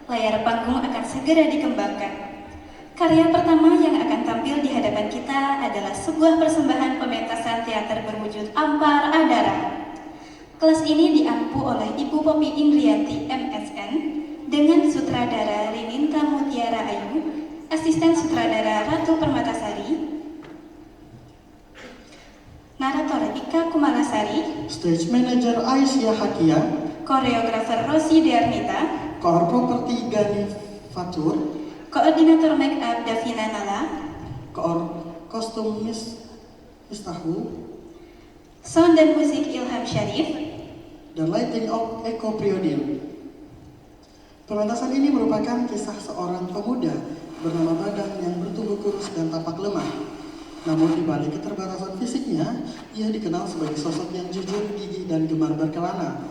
layar panggung akan segera dikembangkan. Karya pertama yang akan tampil di hadapan kita adalah sebuah persembahan pementasan teater berwujud Ampar Adara. Kelas ini diampu oleh Ibu Poppy Indrianti, MSN, dengan sutradara Rininta Mutiara Ayu, asisten sutradara Ratu Permatasari, narator Ika Kumalasari, stage manager Aisyah Hakia, koreografer Rosi Dearnita, koor properti Gani Fatur, koordinator make up Davina Nala, koor kostum Mistahu, sound dan musik Ilham Syarif, dan lighting of Eko Priodin. Pementasan ini merupakan kisah seorang pemuda bernama Badan yang bertubuh kurus dan tampak lemah. Namun di balik keterbatasan fisiknya, ia dikenal sebagai sosok yang jujur, gigih, dan gemar berkelana.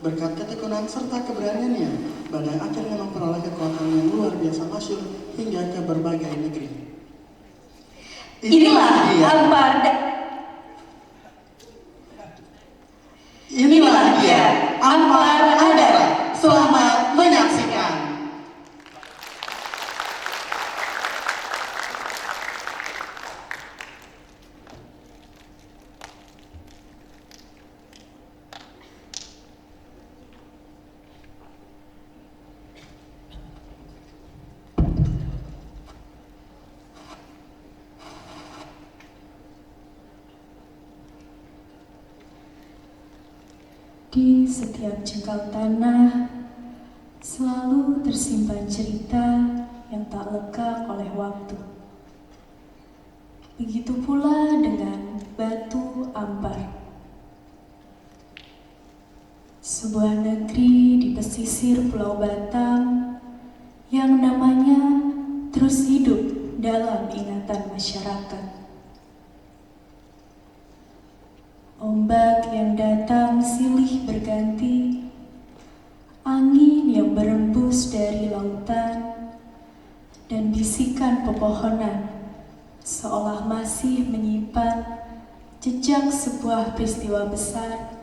Berkat ketekunan serta keberaniannya, Badai akhirnya memperoleh kekuatan yang luar biasa masyhur hingga ke berbagai negeri. Inilah dia Ampar Adara. Selamat menyaksikan. Di setiap jengkal tanah selalu tersimpan cerita yang tak lekang oleh waktu. Begitu pula dengan Batu Ampar, sebuah negeri di pesisir Pulau Batam yang namanya terus hidup dalam ingatan masyarakat. Ombak yang datang silih berganti, angin yang berembus dari lautan, dan bisikan pepohonan seolah masih menyimpan jejak sebuah peristiwa besar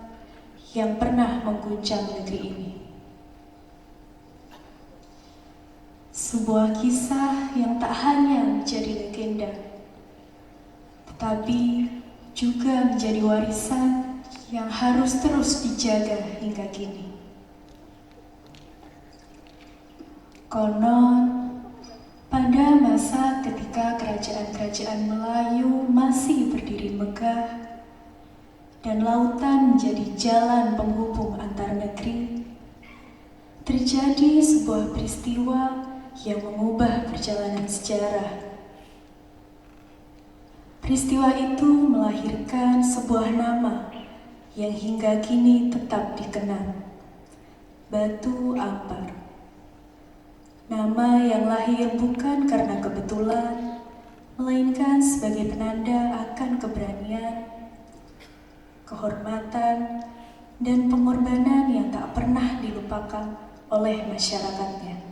yang pernah mengguncang negeri ini. Sebuah kisah yang tak hanya menjadi legenda, tetapi juga menjadi warisan yang harus terus dijaga hingga kini. Konon, pada masa ketika kerajaan-kerajaan Melayu masih berdiri megah dan lautan menjadi jalan penghubung antar negeri, terjadi sebuah peristiwa yang mengubah perjalanan sejarah. Peristiwa itu melahirkan sebuah nama yang hingga kini tetap dikenal, Batu Ampar. Nama yang lahir bukan karena kebetulan, melainkan sebagai penanda akan keberanian, kehormatan, dan pengorbanan yang tak pernah dilupakan oleh masyarakatnya.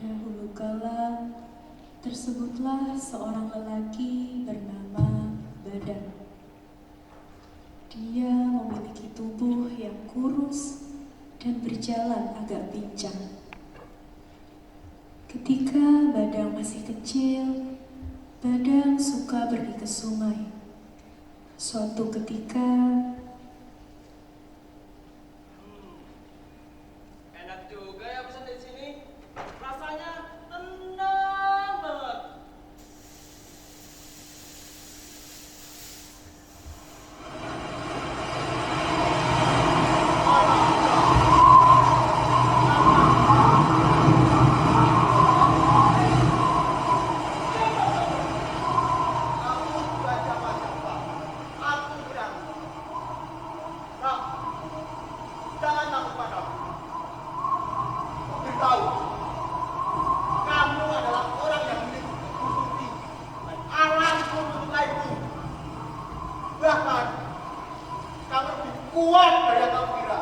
Dahulu kala, tersebutlah seorang lelaki bernama Badan. Dia memiliki tubuh yang kurus dan berjalan agak pincang. Ketika Badang masih kecil, Badang suka pergi ke sungai. Suatu ketika, Enak juga ya pesan di sini. Rasanya tenang banget. Aku bukan siapa-siapa. Aku berani. Nah, jangan takut padaku. Beritahu, kamu adalah orang yang memiliki bukti dan alamku menyukaiku. Bahkan, kamu lebih kuat dari yang kamu kira.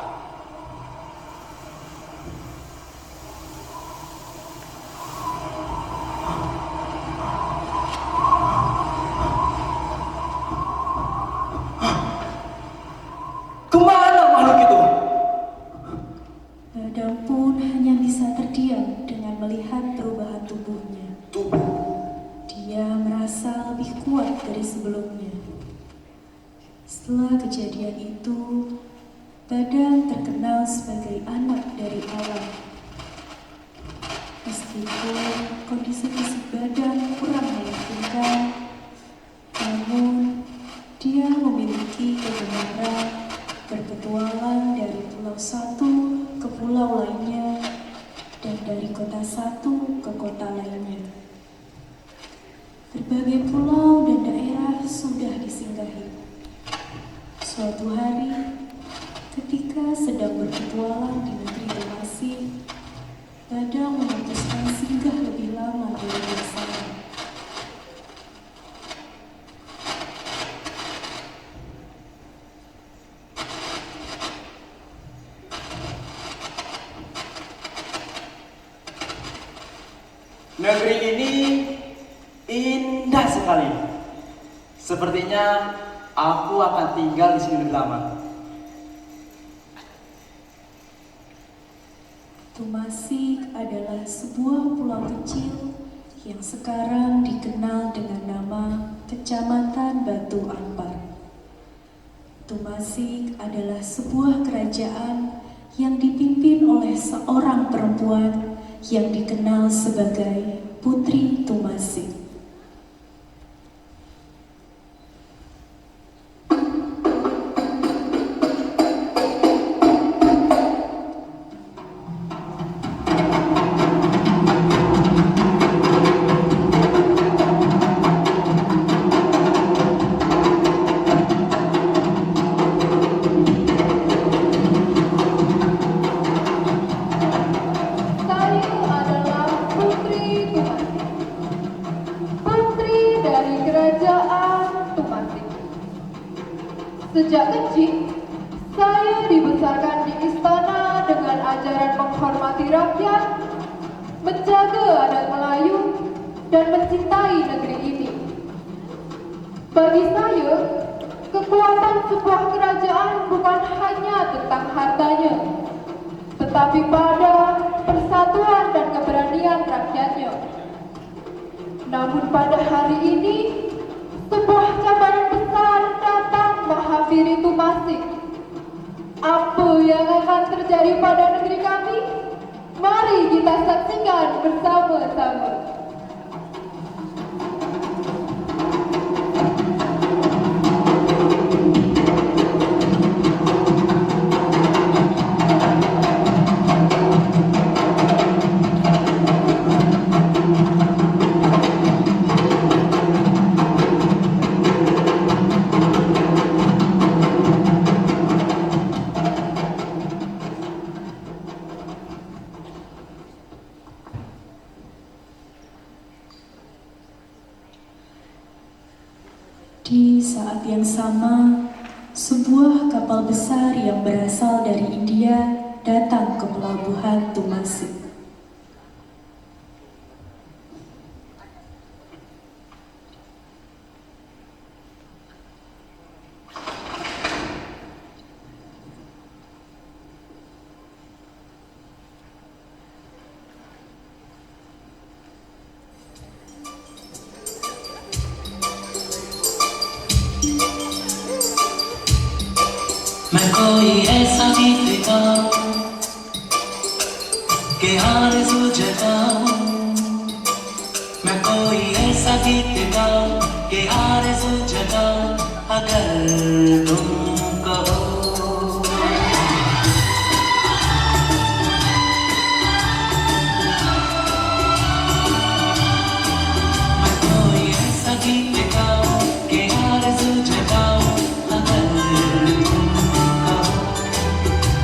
Kemana makhluk itu? Badang pun hanya bisa terdiam dengan melihat perubahan tubuhnya. Dia merasa lebih kuat dari sebelumnya. Setelah kejadian itu, Badang terkenal sebagai anak dari alam. Meskipun kondisi fisik Badang kurang meyakinkan, namun dia memiliki kebenaran berpetualang dari pulau satu ke pulau lainnya dan dari kota satu ke kota lainnya. Berbagai pulau dan daerah sudah disinggahi. Suatu hari, ketika sedang berpetualang di negeri Tumasik, Badang memutuskan singgah lebih lama dari biasanya. Negeri ini indah sekali. Sepertinya aku akan tinggal di sini lebih lama. Tumasik adalah sebuah pulau kecil yang sekarang dikenal dengan nama Kecamatan Batu Ampar. Tumasik adalah sebuah kerajaan yang dipimpin oleh seorang perempuan yang dikenal sebagai Putri Tumasik. Sejak kecil, saya dibesarkan di istana dengan ajaran menghormati rakyat, menjaga adat Melayu, dan mencintai negeri ini. Bagi saya, kekuatan sebuah kerajaan bukan hanya tentang hartanya, tetapi pada persatuan dan keberanian rakyatnya. Namun pada hari ini, sebuah cabaran besar datang menghampiri Tumasik. Apa yang akan terjadi pada negeri kami? Mari kita saksikan bersama-sama. Di saat yang sama, sebuah kapal besar yang berasal dari India datang ke pelabuhan Tumasi. मैं कोई ऐसा गीत गाऊं कि आरज़ू जगाऊं, मैं कोई ऐसा गीत गाऊं कि आरज़ू जगाऊं, अगर तुम कहो। मैं कोई ऐसा गीत गाऊं कि आरज़ू जगाऊं, अगर तुम कहो।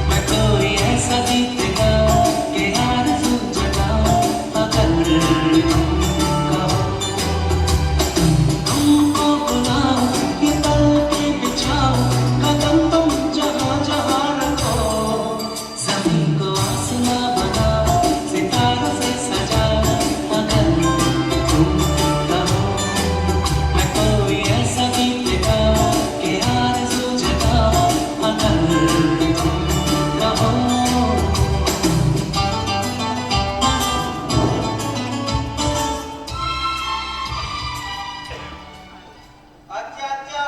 मैं कोई ऐसा गीत गाऊं कि आरज़ू जगाऊं, अगर तुम कहो। तुमको बुलाऊं, ये पलकें बिछाऊं, कदम तुम जहाँ जहाँ रखो, ज़मीन को आसमां बनाऊं, सितारों से सजाऊं, अगर तुम कहो। मैं कोई ऐसा गीत गाऊं कि आरज़ू जगाऊं, अगर तुम कहो। Aja-aja.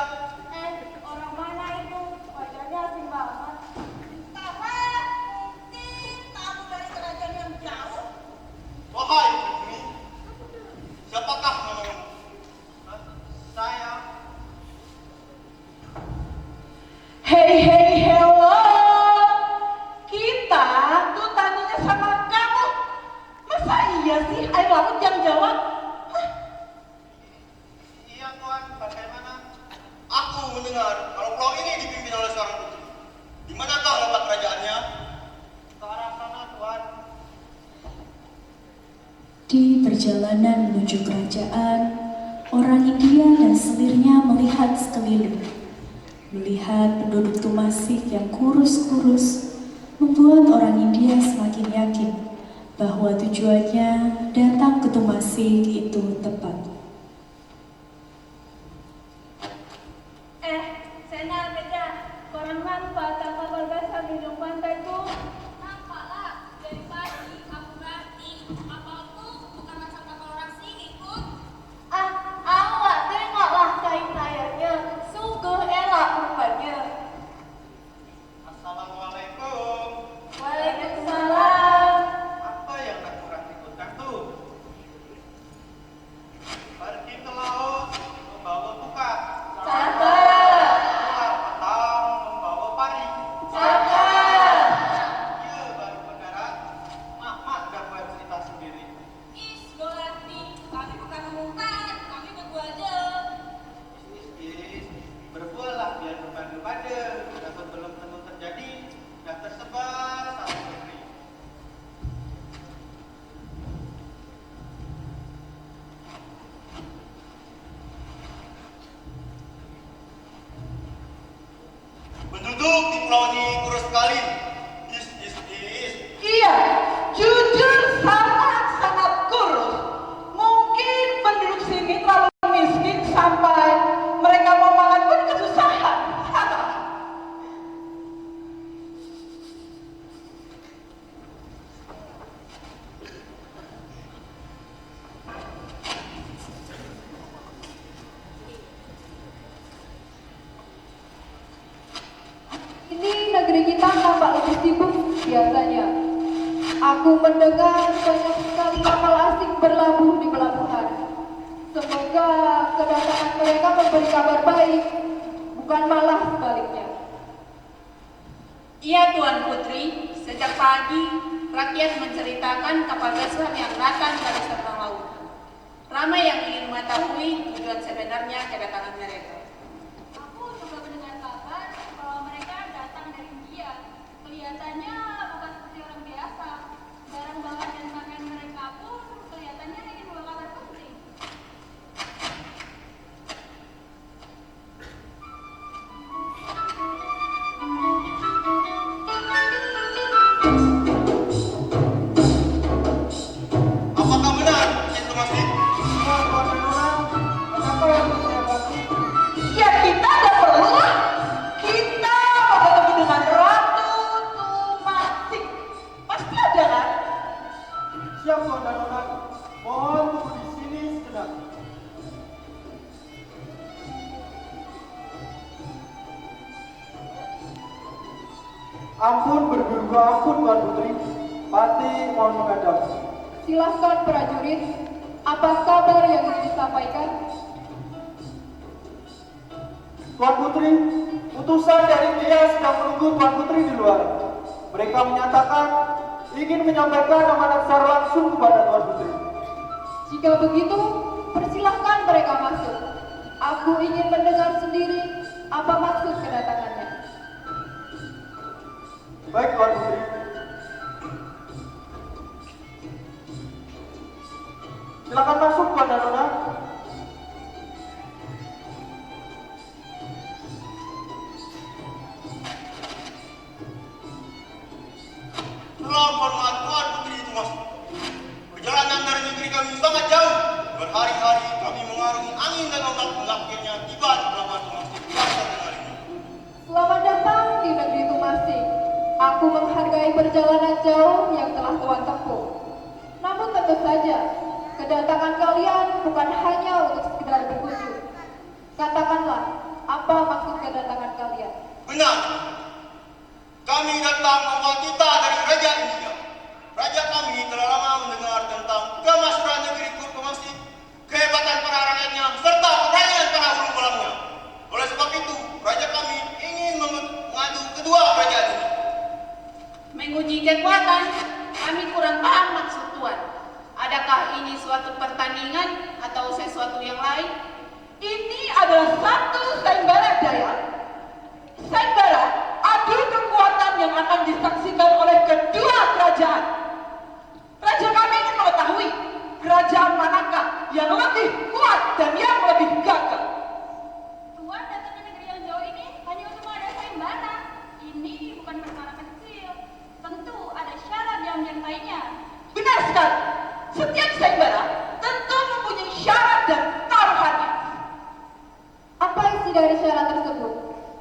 Orang mana itu? Wajahnya asing banget. Tamu dari kerajaan yang jauh. Wahai Putri, siapakah namamu? Saya. Hei, hello. Kita tuh tanyanya sama kamu. Masa iya sih air laut yang jawab? Iya Tuan, bagaimana? Aku mendengar kalau pulau ini dipimpin oleh seorang putri. Di manakah letak kerajaannya? Ke arah sana Tuan. Di perjalanan menuju kerajaan, orang India dan selirnya melihat sekeliling. Melihat penduduk Tumasi yang kurus-kurus, membuat orang India semakin yakin bahwa tujuannya datang ke Tumasi itu tepat. Sena, Beja, koran nampak tak kapal besar di ujung pantai tuh? Nampak lah, dari pagi aku berarti kapalku bukan macam kapal orang sini pun. Awak tengoklah kain layarnya, sungguh elok rupanya. Assalamualaikum. Waalaikumsalam. Apa yang tak kurang ikutkan tuh? Pergi ke laut membawa buka. Cakep, Atau membawa pari. cakep. Iya baru mendarat. Mak dah buat cerita sendiri. Is, Dorati, kami bukan mengungkap, kami berdua aja. Is, berbuatlah biar berbanding pada. Dan sebelum tentu terjadi, dah tersebar satu negeri. Penduduk di pulau ini kurus sekali. Is. Iya, jujur sangat kurus. Mungkin penduduk sini terlalu miskin sampai mereka mau makan pun kesusahan. Ini negeri kita nampak lebih sibuk biasanya. Aku mendengar banyak sekali kapal asing berlabuh di pelabuhan. Semoga kedatangan mereka memberi kabar baik, bukan malah sebaliknya. Iya Tuan Putri, sejak pagi rakyat menceritakan kapal besar yang datang dari seberang laut. Ramai yang ingin mengetahui tujuan sebenarnya kedatangan mereka. Aku juga mendengar kabar bahwa mereka datang dari India. Kelihatannya bukan seperti orang biasa. Barang bawaan dan pakaian mereka pun kelihatannya ingin membawa kabar penting. Ampun berguru ampun Tuan Putri. Pati mohon menghadap. Silahkan prajurit, apa kabar yang ingin disampaikan? Tuan Putri, utusan dari dia sedang menunggu Tuan Putri di luar. Mereka menyatakan ingin menyampaikan amanat secara langsung kepada Tuan Putri. Jika begitu, persilahkan mereka masuk. Aku ingin mendengar sendiri apa maksud kedatangannya. Baik Tuan Putri. Silakan masuk Tuan dan Nona. Selamat hormat Tuan Putri itu masuk. Perjalanan dari negeri kami sangat jauh. Berhari-hari kami mengarungi angin dan ombak hingga akhirnya tiba di pelabuhan Tumasik Pasar Tengah ini. Selamat datang di negeri Tumasik. Aku menghargai perjalanan jauh yang telah Tuan tempuh. Namun tentu saja, kedatangan kalian bukan hanya untuk sekedar berkunjung. Katakanlah, apa maksud kedatangan kalian? Benar. Kami datang membawa kita dari Raja India. Raja kami telah lama mendengar tentang kemasyhuran negeri Tumasik, kehebatan para rakyatnya, serta keberanian para hulu balamnya. Oleh sebab itu, Raja kami ingin mengadu kedua kerajaan ini. Menguji kekuatan, kami kurang paham maksud Tuan. Adakah ini suatu pertandingan atau sesuatu yang lain? Ini adalah satu sayembara jaya. Sayembara adu kekuatan yang akan disaksikan oleh kedua kerajaan. Raja kami ingin mengetahui kerajaan manakah yang lebih kuat dan yang lebih gagah. Tuan datang ke negeri yang jauh ini hanya untuk mengadakan sayembara. Ini bukan perkara kecil. Tentu ada syarat yang menyertainya. Benar sekali. Setiap sayembara tentu mempunyai syarat dan taruhannya. Apa isi dari syarat tersebut?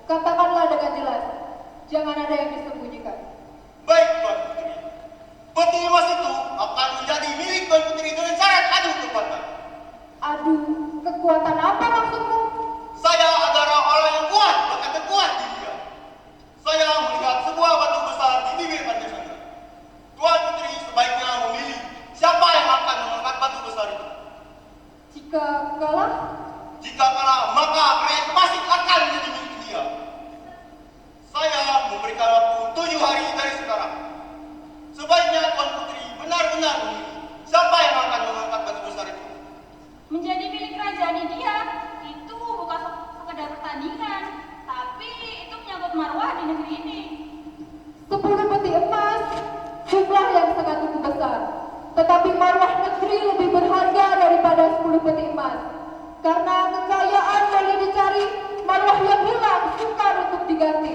Katakanlah dengan jelas. Jangan ada yang disembunyikan. Baik Tuan Putri. Peti emas itu akan menjadi milik Tuan Putri dengan syarat adu kekuatan. Adu kekuatan apa maksudmu? Saya adalah orang yang kuat, bahkan terkuat di dunia. Saya melihat sebuah batu besar di bibir pantai sana. Tuan Putri sebaiknya memilih siapa yang akan mengangkat batu besar itu. Jika kalah, Jika kalah, maka rakyat Pasik akan menjadi milik dia. Saya memberikan waktu 7 hari dari sekarang. Sebaiknya Tuan Putri benar-benar memilih siapa yang akan mengangkat batu besar itu. Menjadi milik kerajaan India itu bukan sekedar pertandingan, tapi itu menyangkut marwah di negeri ini. 10 peti emas, jumlah yang sangat cukup besar. Tetapi marwah negeri lebih berharga daripada 10 peti emas. Karena kekayaan boleh dicari, marwah yang hilang sukar untuk diganti.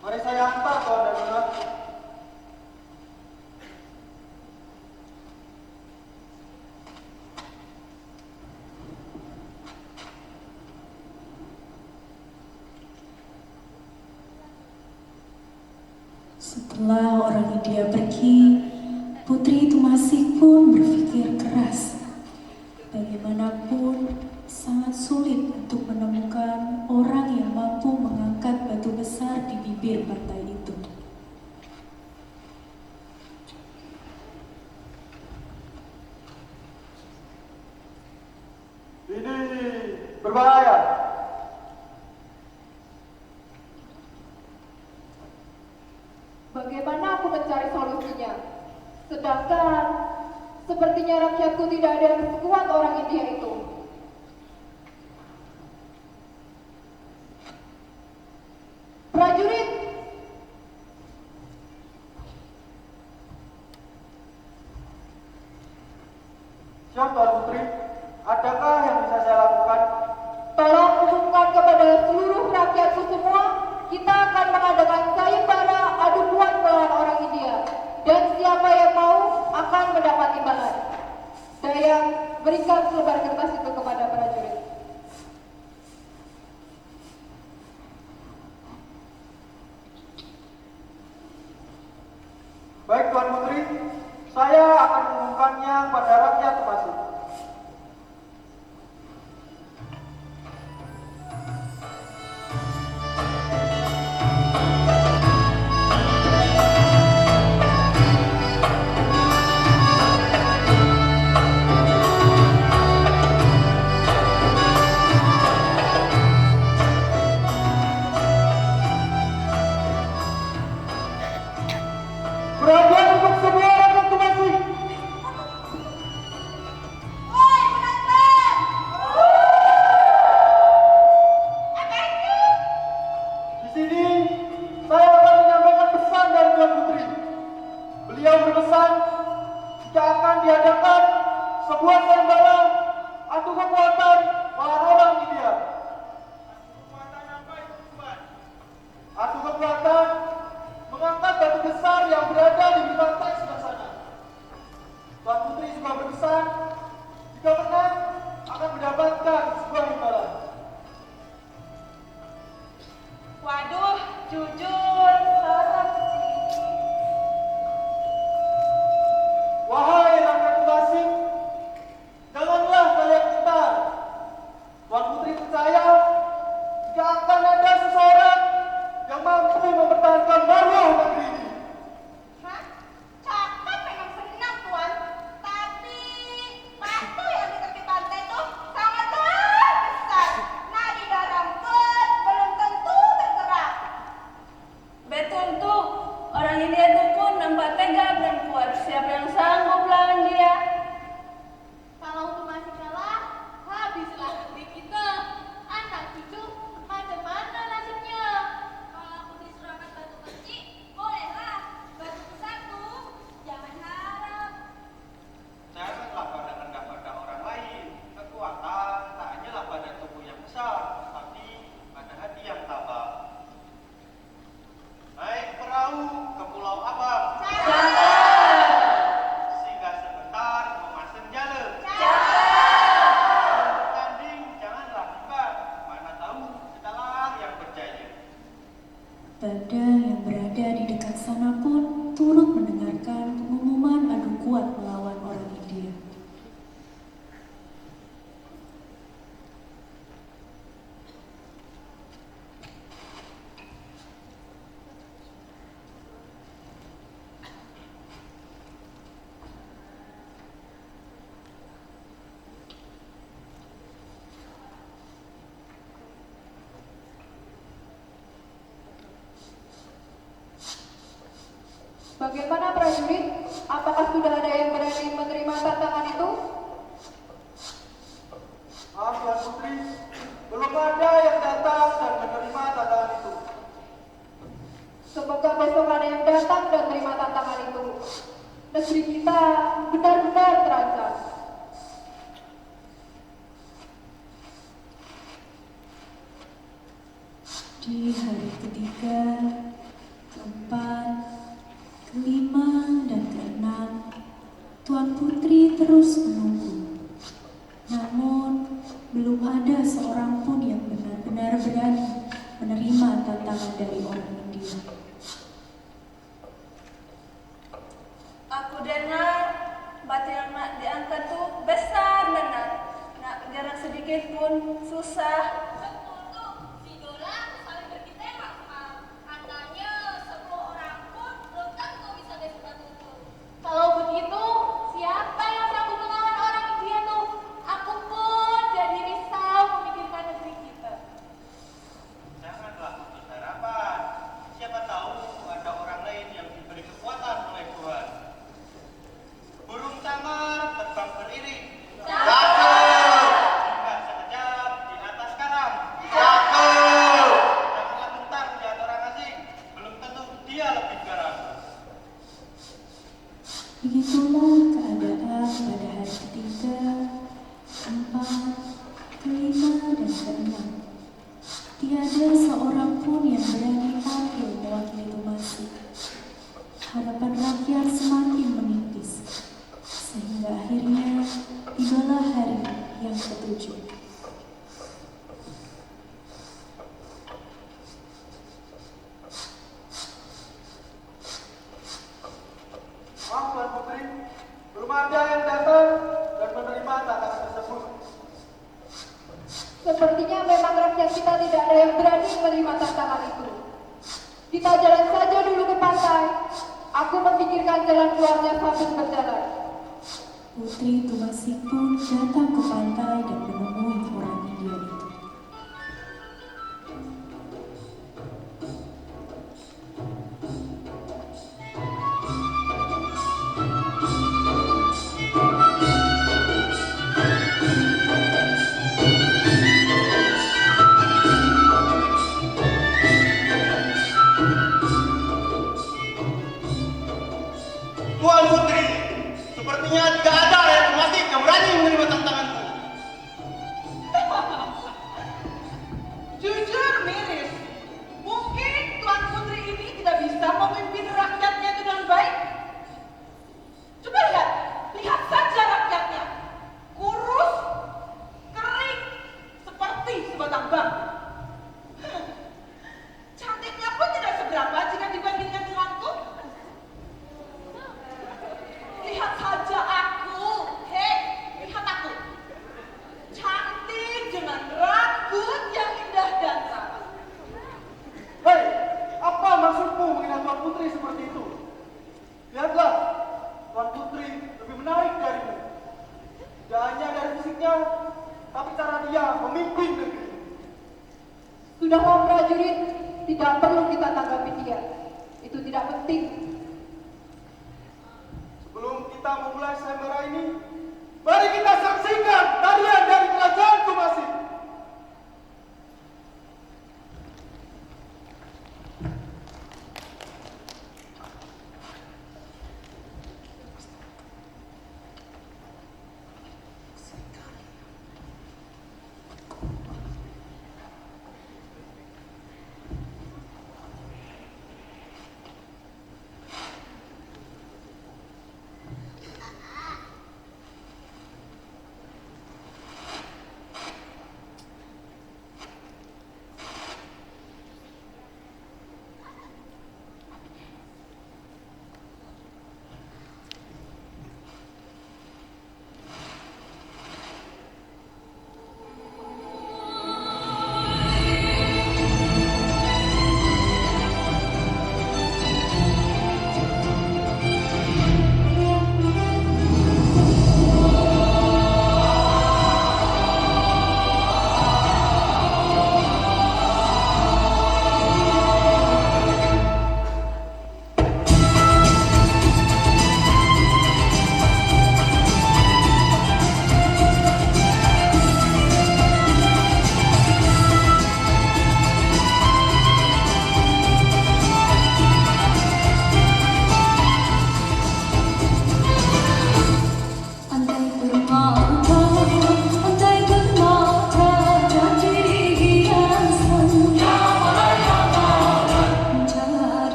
Mari saya hantar Tuan dan Nona. Setelah orang India pergi, Putri Tumasik pun berpikir keras. Bagaimanapun, sangat sulit untuk menemukan orang yang mampu mengangkat batu besar di bibir pantai itu. Ini berbahaya. Bagaimana aku mencari solusinya? Sedangkan sepertinya rakyatku tidak ada yang sekuat orang India itu. Prajurit, Siap Tuan Putri. Adakah yang bisa saya lakukan? tolong umumkan kepada seluruh rakyatku semua, kita akan mengadakan sayembara adu kuat melawan orang India. Dan siapa yang mau akan mendapat imbalan. Dayang, berikan selebar kertas sayang pada rakyat masing. Perhatian untuk semua rakyat Tumasi. Di sini saya akan menyampaikan pesan dari Tuan Putri. Beliau berpesan jika akan diadakan sebuah sayembara adu kekuatan melawan orang India. Kekuatan apa itu, Tuan? Adu kekuatan mengangkat batu besar yang berada di pantai sebelah sana. Tuan Putri juga berpesan jika menang akan mendapatkan sebuah imbalan. Waduh, jujur, sarap sih. Wahai rakyat Tumasi, janganlah kalian gentar. Tuan Putri percaya jika akan ada seseorang yang mampu mempertahankan marwah negeri ini. Hah? Cakep memang senang Tuan. Tapi batu yang di tepi pantai itu sangatlah besar. Nadi darangkeun belum tentu bergerak. Betul tuh, orang India itu pun nampak tegap dan kuat. Siapa yang sanggup lawan dia? Kalau Tumasi kalah, habislah negeri kita. Anak cucu macam mana nasibnya? Kalau aku diserahkan batu kecil, bolehlah. Batu besar tuh, jangan harap. Janganlah pada kepada orang lain. Kekuatan tak hanyalah pada tubuh yang besar, tapi pada hati yang tabah. Naik perahu ke Pulau Abang. Singgah sebentar memasang jala. Bertanding janganlah bimbang. Mana tahu kitalah yang berjaya. Banda yang berada di dekat sana pun turut mendengarkan pengumuman adu kuat melawan orang India. Bagaimana prajurit? Apakah sudah ada yang berani menerima tantangan itu? Maaf Tuan Putri, belum ada yang datang dan menerima tantangan itu. Semoga besok ada yang datang dan menerima tantangan itu. Negeri kita benar-benar terancam. Di hari ketiga, keempat, kelima, dan keenam, Tuan Putri terus menunggu. Namun, belum ada seorang pun yang benar-benar berani menerima tantangan dari orang India. Aku dengar batu yang nak diangkat tuh besar benar. Nak bergerak sedikit pun susah. Betul tuh, si Dora saling berkitemak semalam. Katanya 10 orang pun belum tentu bisa gesek batu itu. Kalau begitu, siapa yang sanggup melawan orang India tuh? Aku pun jadi risau memikirkan negeri kita. Janganlah putus harapan. Siapa tahu ada orang lain yang diberi kekuatan oleh Tuhan. Burung samar terbang beriring. Cakep. Singgah sekejap di atas karang. Cakep. Janganlah gentar melihat orang asing. Belum tentu dia lebih garang. Begitulah keadaan pada hari ketiga, keempat, kelima, dan keenam. Tiada seorang pun yang berani tampil mewakili Tumasi. Harapan rakyat semakin menipis, sehingga akhirnya tibalah hari yang ketujuh. Maaf Tuan Putri, belum ada yang datang sepertinya memang rakyat kita tidak ada yang berani menerima tantangan itu. Kita jalan saja dulu ke pantai. Aku memikirkan jalan keluarnya sambil berjalan. Putri Tumasik pun datang ke pantai dan menemui orang India itu. Tuan Putri, sepertinya tidak ada yang masih yang berani menerima tantanganku. Jujur miris. Mungkin Tuan Putri ini tidak bisa memimpin rakyatnya itu dengan baik. Coba lihat saja rakyatnya. Kurus, kering, seperti sebatang bambu. Cantiknya pun tidak seberapa jika dibandingkan denganku. Lihat saja aku, lihat aku. Cantik dengan rambut yang indah dan cerah. Hei, apa maksudmu menghina Tuan Putri seperti itu? Lihatlah, Tuan Putri lebih menarik darimu. Tidak hanya dari fisiknya, tapi cara dia memimpin negeri. Sudahlah prajurit, tidak perlu kita tanggapi dia. Itu tidak penting. Sebelum kita memulai sayembara ini, mari kita saksikan tarian dari kerajaan Tumasik.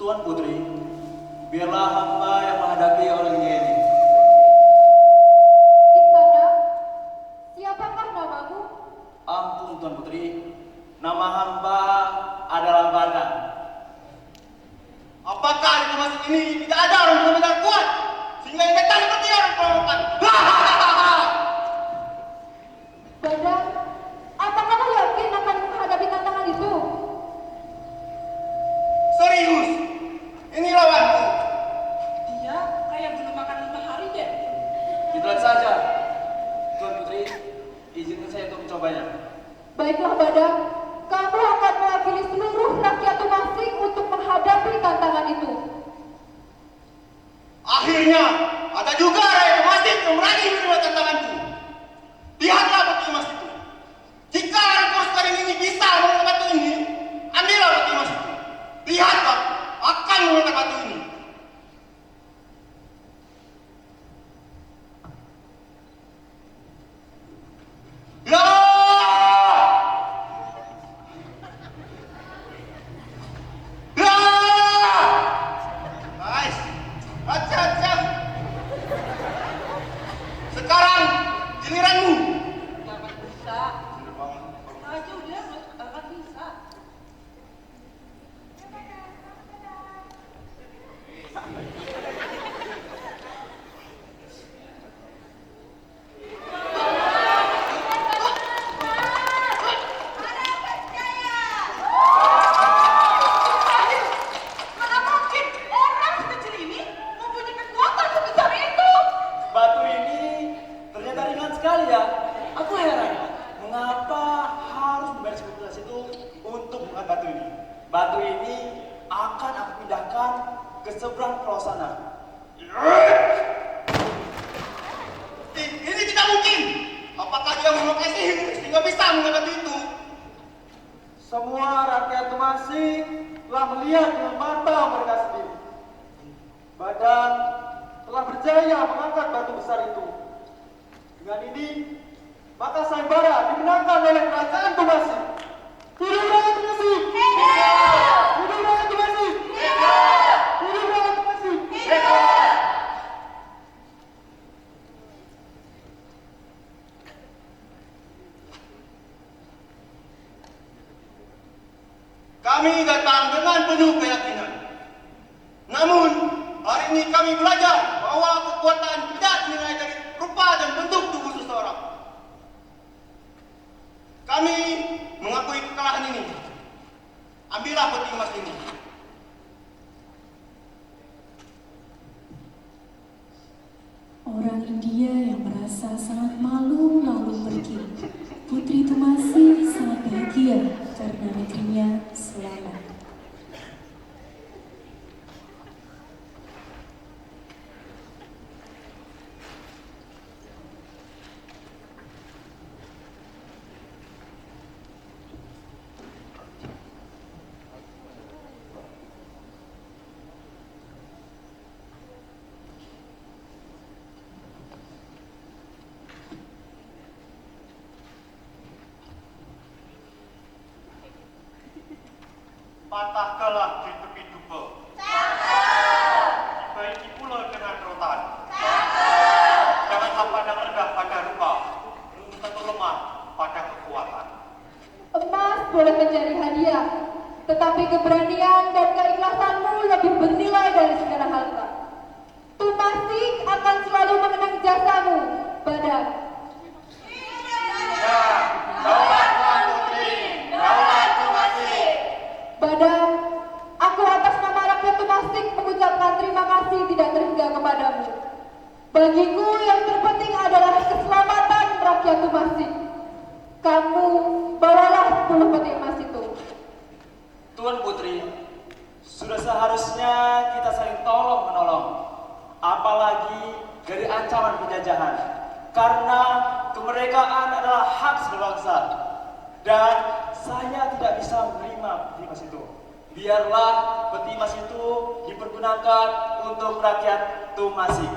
Tuan Putri, biarlah hamba yang menghadapi orangnya ini. Istana, siapakah namamu? Ampun Tuan Putri, nama hamba adalah Bada. Apakah di masjid ini tidak ada orang benar-benar kuat sehingga ingatan seperti orang perokan? Badang, apakah kamu yakin akan menghadapi tantangan itu? Serius, ini lawanku. Dia kayak belum makan 5 hari deh. Kita lihat saja. Tuan Putri, izinkan saya untuk mencobanya. Baiklah Badang, kamu akan mewakili seluruh rakyat Tumasik untuk menghadapi tantangan itu. Akhirnya ada juga rakyat masjid yang berani menerima tantanganku. Lihatlah peti emas itu. Jika Rangkos Karim ini bisa mengangkat batu ini, ambillah peti emas itu. Lihatlah, akan mengangkat batu ini. Ya! Ya! Nice. Aja. Sekarang giliranmu. Jangan bisa. Aja udah, akan bisa. Mana mungkin orang sekecil ini mempunyai kekuatan sebesar itu? Batu ini ternyata ringan sekali ya. Aku heran, mengapa harus membayar sebelas itu untuk mengangkat batu ini? Batu ini akan aku pindahkan ke seberang pulau sana. Ini tidak mungkin. Apakah dia memakai sihir sehingga bisa mengangkat itu? Semua rakyat Tumasik telah melihat dengan mata mereka sendiri. Badan telah berjaya mengangkat batu besar itu. Dengan ini, maka sayembara dimenangkan oleh kerajaan Tumasik. Hidup rakyat Tumasik! Hidup rakyat Tumasik! Hidup rakyat Tumasik! Kami datang dengan penuh keyakinan. Namun, hari ini kami belajar bahwa kekuatan tidak dinilai dari rupa dan bentuk tubuh seseorang. Kami mengakui kekalahan ini. Ambillah peti emas ini. Orang India yang merasa sangat malu lalu pergi. Putri Tumasik sangat bahagia karena negerinya selamat. Patah kelak di tepi tubuh. Dibaiki pula dengan rotan. Janganlah pandang rendah pada rupa, tentu lemah pada kekuatan. Emas boleh menjadi hadiah, tetapi keberanian dan keikhlasanmu lebih bernilai dari segala harta. Tumasik akan selalu mengenang jasamu, Badang. Ya, daulat Tuan Putri, daulat Tumasik. Badang, aku atas nama rakyat Tumasik mengucapkan terima kasih tidak terhingga kepadamu. Bagiku yang terpenting adalah keselamatan rakyat Tumasik. Kamu bawalah 10 peti emas itu. Tuan Putri, sudah seharusnya kita saling tolong-menolong. Apalagi dari ancaman penjajahan. Karena kemerdekaan adalah hak sebangsa. Dan saya tidak bisa menerima peti emas itu. Biarlah peti emas itu dipergunakan untuk rakyat Tumasik.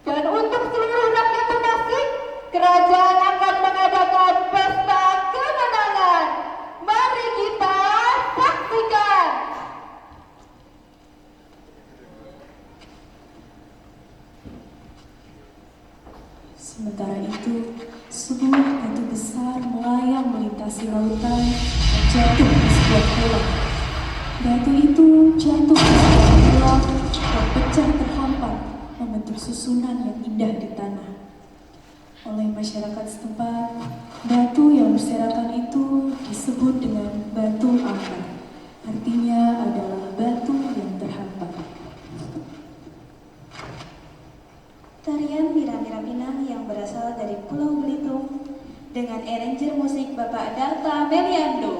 Dan untuk seluruh rakyat Tumasik, kerajaan akan mengadakan pesta kemenangan. Mari kita saksikan. Sementara itu, sebuah batu besar melayang melintasi lautan dan jatuh di sebuah kolam. Batu itu jatuh di sebuah kolam dan pecah terhampar, membentuk susunan yang indah di tanah. Oleh masyarakat setempat, batu yang berserakan itu disebut dengan batu ampar. Artinya adalah batu yang terhampar. Tarian Mira-Mira Minang yang berasal dari Pulau Belitung dengan arranger musik Bapak Darta Meliando.